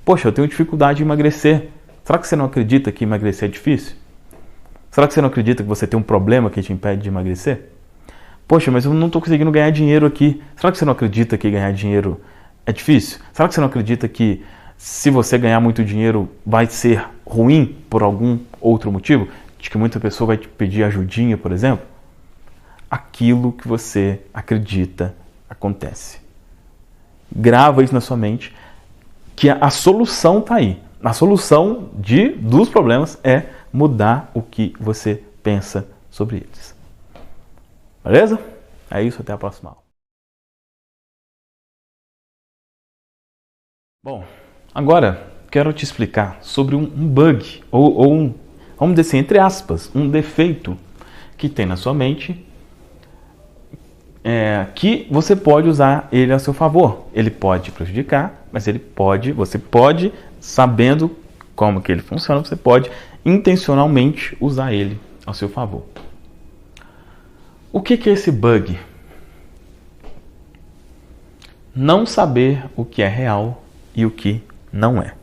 Poxa, eu tenho dificuldade em emagrecer. Será que você não acredita que emagrecer é difícil? Será que você não acredita que você tem um problema que te impede de emagrecer? Poxa, mas eu não estou conseguindo ganhar dinheiro aqui. Será que você não acredita que ganhar dinheiro é difícil? Será que você não acredita que se você ganhar muito dinheiro vai ser ruim por algum outro motivo? De que muita pessoa vai te pedir ajudinha, por exemplo? Aquilo que você acredita acontece. Grava isso na sua mente, que a solução está aí. A solução dos problemas é mudar o que você pensa sobre eles. Beleza? É isso, até a próxima aula. Bom, agora quero te explicar sobre um bug, ou um, vamos dizer assim, entre aspas, um defeito que tem na sua mente, que você pode usar ele a seu favor. Ele pode te prejudicar, mas você pode, sabendo como que ele funciona, você pode intencionalmente usar ele ao seu favor. O que é esse bug? não saber o que é real e o que não é.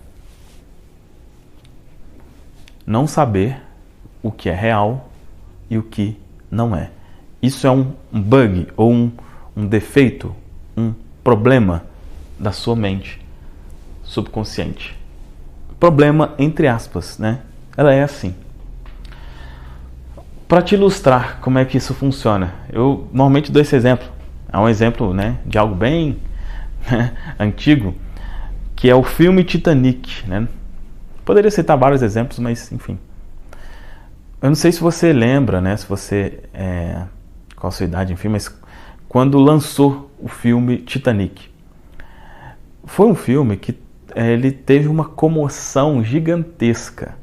Não saber o que é real e o que não é. Isso é um bug ou um defeito, um problema da sua mente subconsciente. Problema entre aspas, né? Ela é assim. Para te ilustrar como é que isso funciona, eu normalmente dou esse exemplo. É um exemplo, né, de algo bem antigo, que é o filme Titanic, né? Poderia citar vários exemplos, mas enfim. Eu não sei se você lembra, né, se você qual a sua idade, enfim, mas quando lançou o filme Titanic, foi um filme que ele teve uma comoção gigantesca,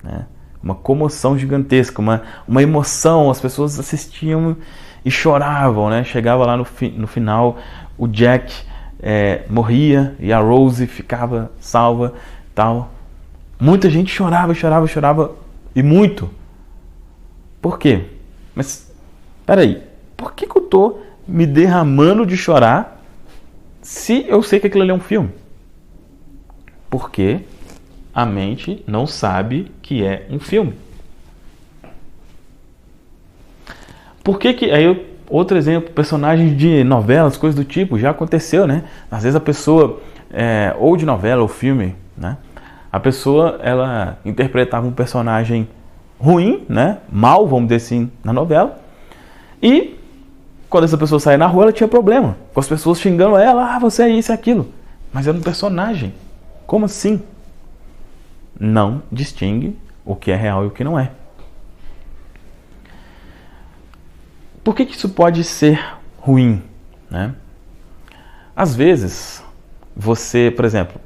né? Uma comoção gigantesca, uma emoção, as pessoas assistiam e choravam, né? Chegava lá no final, o Jack morria e a Rose ficava salva, tal. Muita gente chorava e muito. Por quê? Mas, peraí, por que eu tô me derramando de chorar se eu sei que aquilo ali é um filme? Porque a mente não sabe que é um filme. Por que aí, outro exemplo, personagens de novelas, coisas do tipo, já aconteceu, né? Às vezes a pessoa, ou de novela ou filme, né? A pessoa, ela interpretava um personagem ruim, né? Mal, vamos dizer assim, na novela. E quando essa pessoa saía na rua, ela tinha problema. Com as pessoas xingando ela, você é isso e aquilo. Mas era um personagem. Como assim? Não distingue o que é real e o que não é. Por que isso pode ser ruim, né? Às vezes, você, por exemplo,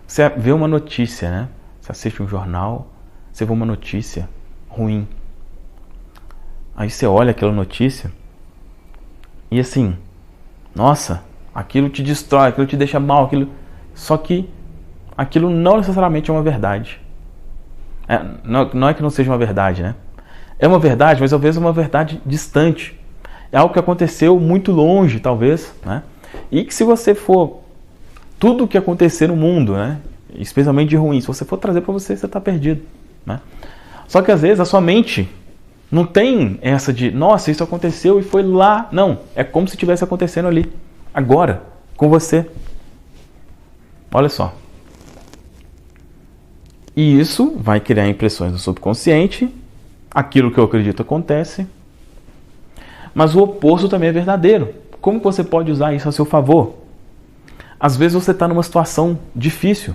você vê uma notícia, né? Você assiste um jornal, você vê uma notícia ruim. Aí você olha aquela notícia e assim, nossa, aquilo te destrói, aquilo te deixa mal, só que aquilo não necessariamente é uma verdade. Não é que não seja uma verdade, né? É uma verdade, mas talvez é uma verdade distante. É algo que aconteceu muito longe, talvez, né? E que se você for tudo o que acontecer no mundo, né? Especialmente de ruim, se você for trazer para você, você está perdido, né? Só que às vezes a sua mente não tem essa de, nossa, isso aconteceu e foi lá. Não, é como se estivesse acontecendo ali, agora, com você. Olha só. E isso vai criar impressões no subconsciente, aquilo que eu acredito acontece, mas o oposto também é verdadeiro. Como você pode usar isso a seu favor? Às vezes você está numa situação difícil.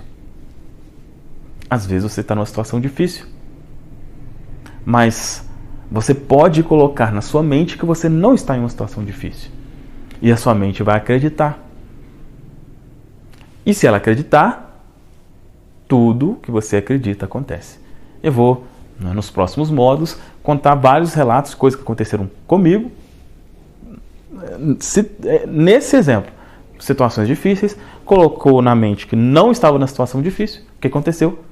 Mas você pode colocar na sua mente que você não está em uma situação difícil. E a sua mente vai acreditar. E se ela acreditar, tudo que você acredita acontece. Eu vou, nos próximos módulos, contar vários relatos, coisas que aconteceram comigo. Nesse exemplo, situações difíceis, colocou na mente que não estava na situação difícil. O que aconteceu?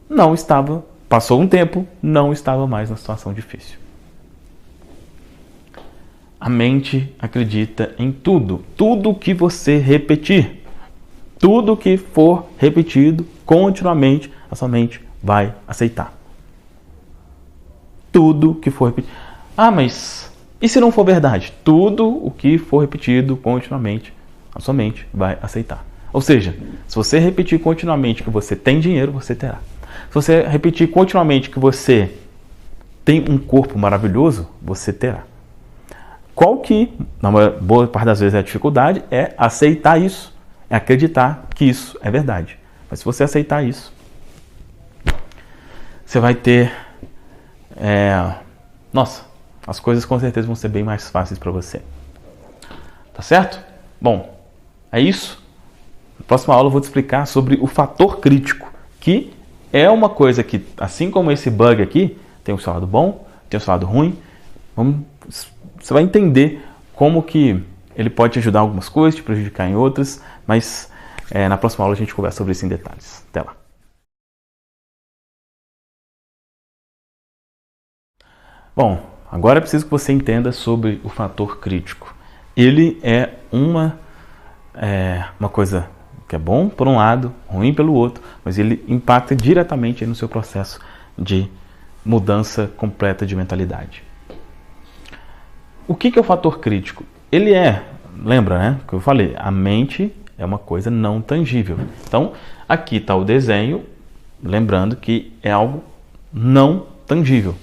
Não estava, passou um tempo, não estava mais na situação difícil. A mente acredita em tudo. Tudo que você repetir, tudo que for repetido continuamente, a sua mente vai aceitar. Tudo que for repetido. Ah, mas e se não for verdade? Tudo o que for repetido continuamente, a sua mente vai aceitar. Ou seja, se você repetir continuamente que você tem dinheiro, você terá. Se você repetir continuamente que você tem um corpo maravilhoso, você terá. Qual que, na boa parte das vezes, é a dificuldade, é aceitar isso. É acreditar que isso é verdade. Mas se você aceitar isso, você vai ter... as coisas com certeza vão ser bem mais fáceis para você. Tá certo? Bom, é isso. Na próxima aula eu vou te explicar sobre o fator crítico, que é uma coisa que, assim como esse bug aqui, tem o seu lado bom, tem o seu lado ruim. Você vai entender como que ele pode te ajudar em algumas coisas, te prejudicar em outras, mas na próxima aula a gente conversa sobre isso em detalhes. Até lá. Bom, agora é preciso que você entenda sobre o fator crítico. Ele é uma uma coisa que é bom por um lado, ruim pelo outro, mas ele impacta diretamente no seu processo de mudança completa de mentalidade. O que é o fator crítico? Ele lembra, né, que eu falei, a mente é uma coisa não tangível. Então, aqui está o desenho, lembrando que é algo não tangível.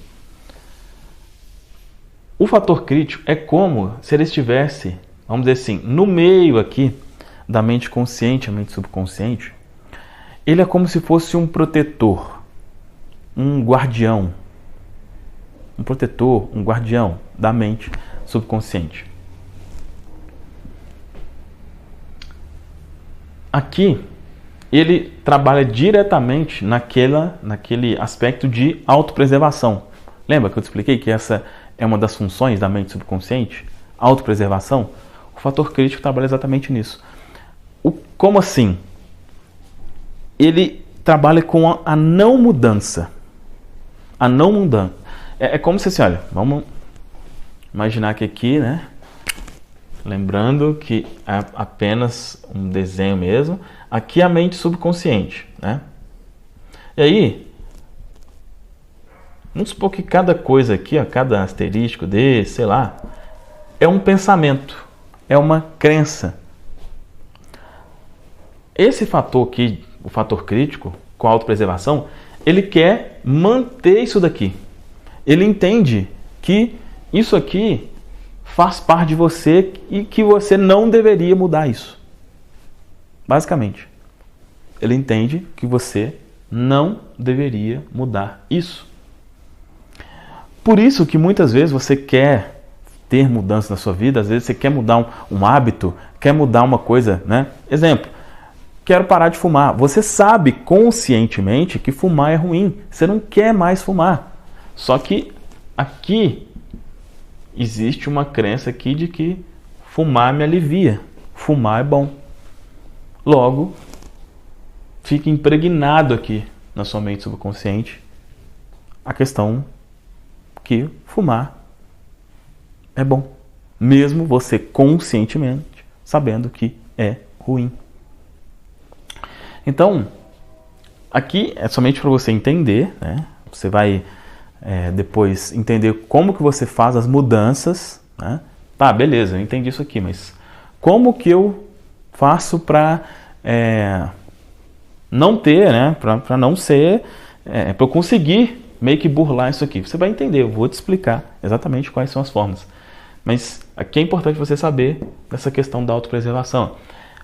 O fator crítico é como se ele estivesse, vamos dizer assim, no meio aqui da mente consciente, a mente subconsciente. Ele é como se fosse um protetor, um guardião, um protetor, um guardião da mente subconsciente. Aqui, ele trabalha diretamente naquele aspecto de autopreservação. Lembra que eu te expliquei que essa é uma das funções da mente subconsciente? Autopreservação? O fator crítico trabalha exatamente nisso. Como assim? Ele trabalha com a não mudança. A não mudança. É como se assim, olha, vamos imaginar que aqui, né? Lembrando que é apenas um desenho mesmo. Aqui é a mente subconsciente, né? E aí, vamos supor que cada coisa aqui, ó, cada asterístico desse, sei lá, é um pensamento, é uma crença. Esse fator aqui, o fator crítico, com a autopreservação, ele quer manter isso daqui. Ele entende que isso aqui faz parte de você e que você não deveria mudar isso. Basicamente, ele entende que você não deveria mudar isso. Por isso que muitas vezes você quer ter mudança na sua vida, às vezes você quer mudar um hábito, quer mudar uma coisa, né? Exemplo, quero parar de fumar. Você sabe conscientemente que fumar é ruim, você não quer mais fumar. Só que aqui existe uma crença aqui de que fumar me alivia, fumar é bom. Logo, fica impregnado aqui na sua mente subconsciente a questão que fumar é bom, mesmo você conscientemente sabendo que é ruim. Então, aqui é somente para você entender, né? Você vai depois entender como que você faz as mudanças, né? Tá, beleza, eu entendi isso aqui, mas como que eu faço para não ter, né? Para não ser, para eu conseguir meio que burlar isso aqui. Você vai entender, eu vou te explicar exatamente quais são as formas. Mas aqui é importante você saber dessa questão da autopreservação.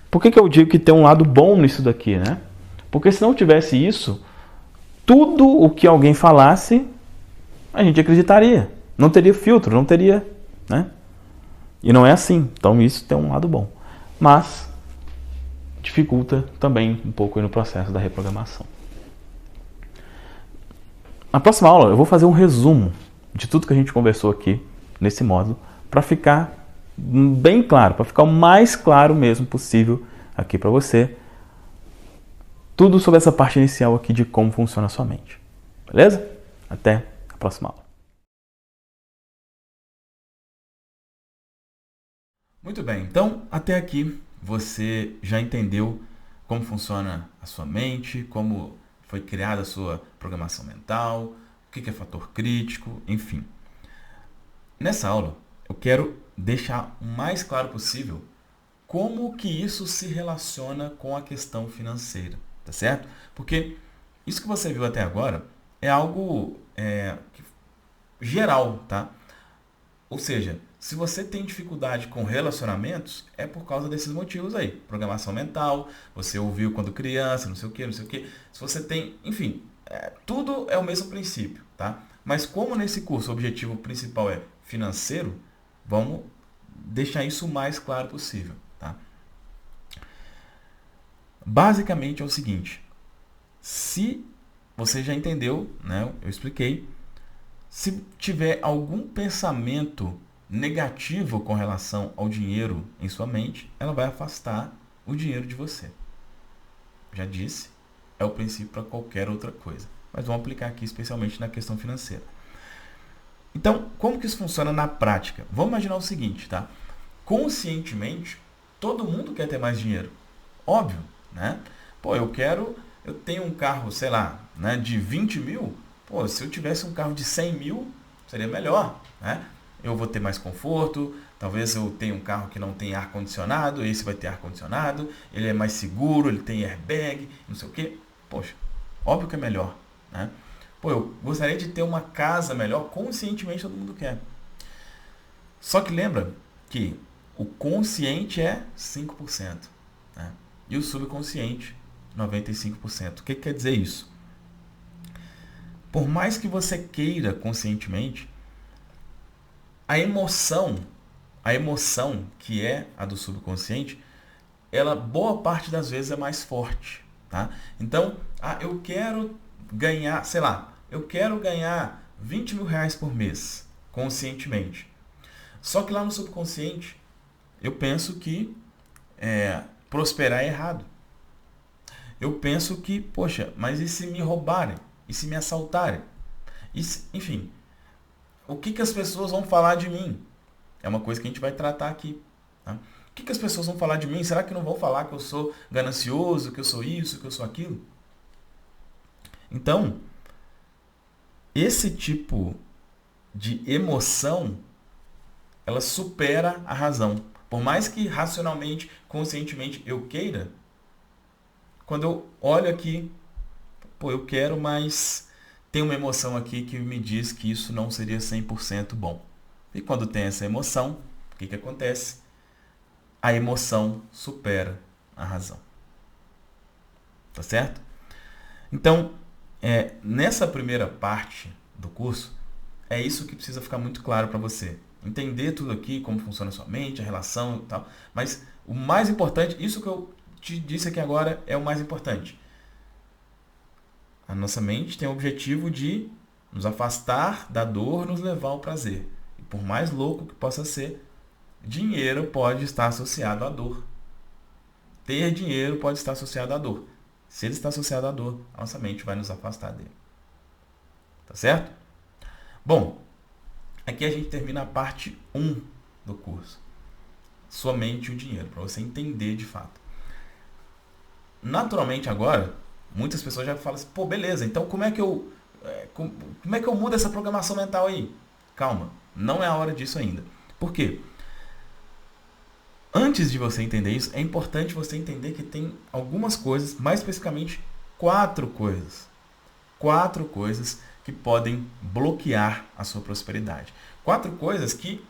Por que eu digo que tem um lado bom nisso daqui, né? Porque se não tivesse isso, tudo o que alguém falasse, a gente acreditaria. Não teria filtro, não teria, né? E não é assim. Então isso tem um lado bom. Mas dificulta também um pouco no processo da reprogramação. Na próxima aula eu vou fazer um resumo de tudo que a gente conversou aqui nesse módulo para ficar bem claro, para ficar o mais claro mesmo possível aqui para você. Tudo sobre essa parte inicial aqui de como funciona a sua mente. Beleza? Até a próxima aula. Muito bem, então até aqui você já entendeu como funciona a sua mente, como foi criada a sua programação mental, o que é fator crítico, enfim. Nessa aula eu quero deixar o mais claro possível como que isso se relaciona com a questão financeira, tá certo? Porque isso que você viu até agora é algo geral, tá? Ou seja, se você tem dificuldade com relacionamentos, é por causa desses motivos aí. Programação mental, você ouviu quando criança, não sei o que. Se você tem, enfim, tudo é o mesmo princípio, tá? Mas como nesse curso o objetivo principal é financeiro, vamos deixar isso o mais claro possível, tá? Basicamente é o seguinte, se você já entendeu, né, eu expliquei, se tiver algum pensamento negativo com relação ao dinheiro em sua mente, ela vai afastar o dinheiro de você. Já disse, é o princípio para qualquer outra coisa. Mas vamos aplicar aqui especialmente na questão financeira. Então, como que isso funciona na prática? Vamos imaginar o seguinte, tá? Conscientemente, Todo mundo quer ter mais dinheiro. Óbvio, né? Pô, eu tenho um carro, sei lá, né, de 20 mil. Pô, se eu tivesse um carro de 100 mil, seria melhor, né? Eu vou ter mais conforto, talvez eu tenha um carro que não tem ar-condicionado, esse vai ter ar-condicionado, ele é mais seguro, ele tem airbag, não sei o quê. Poxa, óbvio que é melhor, né? Pô, eu gostaria de ter uma casa melhor, conscientemente todo mundo quer. Só que lembra que o consciente é 5%, né? E o subconsciente, 95%. O que quer dizer isso? Por mais que você queira conscientemente, a emoção que é a do subconsciente, ela boa parte das vezes é mais forte, tá? Então, eu quero ganhar, sei lá, eu quero ganhar 20 mil reais por mês, conscientemente. Só que lá no subconsciente, eu penso que prosperar é errado. Eu penso que, poxa, mas e se me roubarem? E se me assaltarem? Enfim, o que as pessoas vão falar de mim? É uma coisa que a gente vai tratar aqui. Tá? O que as pessoas vão falar de mim? Será que não vão falar que eu sou ganancioso, que eu sou isso, que eu sou aquilo? Então, esse tipo de emoção, ela supera a razão. Por mais que racionalmente, conscientemente eu queira, quando eu olho aqui, pô, eu quero, mas tem uma emoção aqui que me diz que isso não seria 100% bom. E quando tem essa emoção, o que acontece? A emoção supera a razão. Tá certo? Então, nessa primeira parte do curso, é isso que precisa ficar muito claro para você. Entender tudo aqui, como funciona a sua mente, a relação e tal. Mas o mais importante, isso que eu te disse aqui agora é o mais importante. A nossa mente tem o objetivo de nos afastar da dor, nos levar ao prazer. E por mais louco que possa ser, dinheiro pode estar associado à dor. Ter dinheiro pode estar associado à dor. Se ele está associado à dor, a nossa mente vai nos afastar dele. Tá certo? Bom, aqui a gente termina a parte 1 do curso. Sua mente e o dinheiro, para você entender de fato. Naturalmente agora, muitas pessoas já falam assim, pô, beleza, então como é que eu mudo essa programação mental aí? Calma, não é a hora disso ainda. Por quê? Antes de você entender isso, é importante você entender que tem algumas coisas, mais especificamente 4 coisas. 4 coisas que podem bloquear a sua prosperidade. 4 coisas que,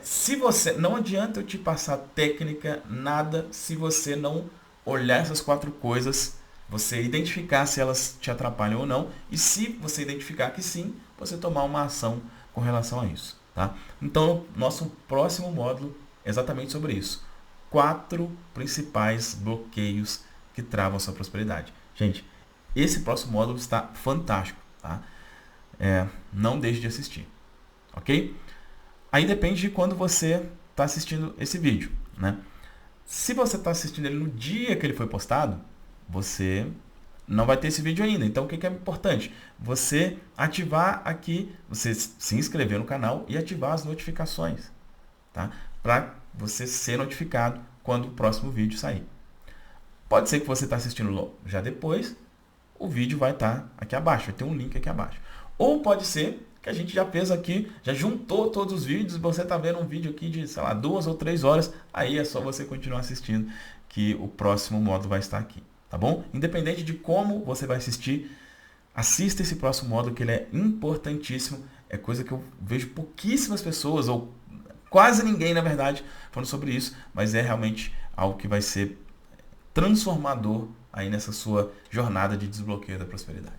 se você, não adianta eu te passar técnica, nada, se você não olhar essas 4 coisas, você identificar se elas te atrapalham ou não, e se você identificar que sim, você tomar uma ação com relação a isso. Tá? Então, nosso próximo módulo é exatamente sobre isso. 4 principais bloqueios que travam a sua prosperidade. Gente, esse próximo módulo está fantástico. Tá? Não deixe de assistir. Ok? Aí depende de quando você está assistindo esse vídeo. Né? Se você está assistindo ele no dia que ele foi postado, você não vai ter esse vídeo ainda. Então, o que é importante? Você ativar aqui, você se inscrever no canal e ativar as notificações. Tá? Para você ser notificado quando o próximo vídeo sair. Pode ser que você está assistindo já depois, o vídeo vai estar aqui abaixo, vai ter um link aqui abaixo. Ou pode ser que a gente já fez aqui, já juntou todos os vídeos, você está vendo um vídeo aqui de, sei lá, 2 ou 3 horas, aí é só você continuar assistindo que o próximo módulo vai estar aqui, tá bom? Independente de como você vai assistir, assista esse próximo módulo que ele é importantíssimo, é coisa que eu vejo pouquíssimas pessoas, ou quase ninguém na verdade, falando sobre isso, mas é realmente algo que vai ser transformador aí nessa sua jornada de desbloqueio da prosperidade.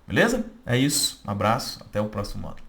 Beleza? É isso. Um abraço. Até o próximo módulo.